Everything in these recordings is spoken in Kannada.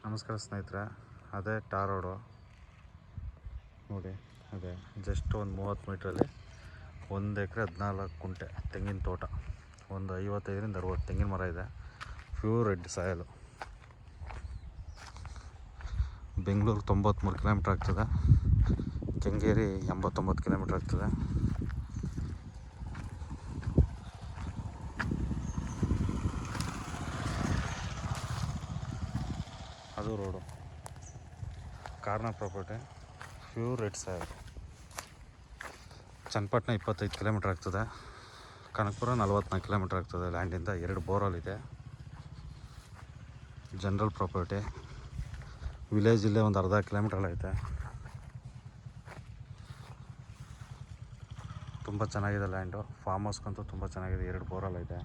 ನಮಸ್ಕಾರ ಸ್ನೇಹಿತರೆ, ಅದೇ ಟಾರ್ ರೋಡು ನೋಡಿ. ಅದೇ ಜಸ್ಟ್ ಒಂದು 30 ಮೀಟ್ರಲ್ಲಿ 1 ಎಕರೆ 14 ಕುಂಟೆ ತೆಂಗಿನ ತೋಟ, ಒಂದು 55ರಿಂದ 60 ತೆಂಗಿನ ಮರ ಇದೆ. ಪ್ಯೂರ್ ರೆಡ್ ಸಾಯಲು. ಬೆಂಗಳೂರು 93 ಕಿಲೋಮೀಟ್ರ್ ಆಗ್ತದೆ, ಕೆಂಗೇರಿ 89 ಕಿಲೋಮೀಟ್ರ್ ಆಗ್ತದೆ. ಅದು road corner property, pure red soil. Channapatna 25 kilometre ಆಗ್ತದೆ, ಕನಕಪುರ 44 ಕಿಲೋಮೀಟ್ರ್ ಆಗ್ತದೆ. ಲ್ಯಾಂಡಿಂದ 2 ಬೋರ್ವೆಲ್ ಇದೆ. General property. ವಿಲೇಜಿಲ್ಲೇ ಒಂದು ಅರ್ಧ ಕಿಲೋಮೀಟ್ರಲ್ಲಿ ಐತೆ. ತುಂಬ ಚೆನ್ನಾಗಿದೆ ಲ್ಯಾಂಡು. ಫಾರ್ಮ್ ಹೌಸ್ಗಂತೂ ತುಂಬ ಚೆನ್ನಾಗಿದೆ. 2 ಬೋರ್ವೆಲ್ ಇದೆ.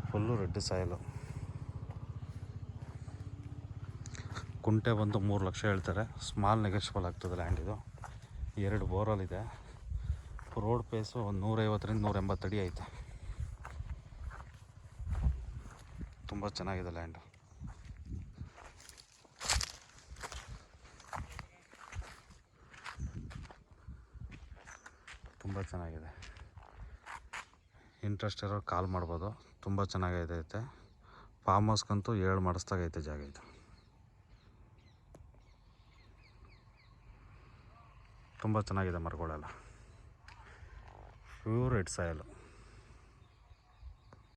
ಫುಲ್ಲು ರೆಡ್ ಸಾಯಲು. ಕುಂಟೆ ಬಂದು 3 ಲಕ್ಷ ಹೇಳ್ತಾರೆ. ಸ್ಮಾಲ್ ನೆಗೋಷಿಯಬಲ್ ಆಗ್ತದೆ ಲ್ಯಾಂಡ್ ಇದು. 2 ಬೋರ್ವೆಲ್ ಇದೆ. ರೋಡ್ ಪೇಸು ಒಂದು 150ರಿಂದ 180 ಅಡಿ ಐತೆ. ತುಂಬ ಚೆನ್ನಾಗಿದೆ ಲ್ಯಾಂಡು. ತುಂಬ ಚೆನ್ನಾಗಿದೆ. ಇಂಟ್ರೆಸ್ಟ್ ಇರೋರು ಕಾಲ್ ಮಾಡ್ಬೋದು. ತುಂಬ ಚೆನ್ನಾಗೈತೆ. ಫಾರ್ಮ್ ಹೌಸ್ಗಂತೂ 7 ಮಾಡಿಸ್ದಾಗೈತೆ ಜಾಗ ಇದು. ತುಂಬ ಚೆನ್ನಾಗಿದೆ ಮರಗಳೆಲ್ಲ. ಪ್ಯೂರ್ ರೆಡ್ ಸಾಯಲು.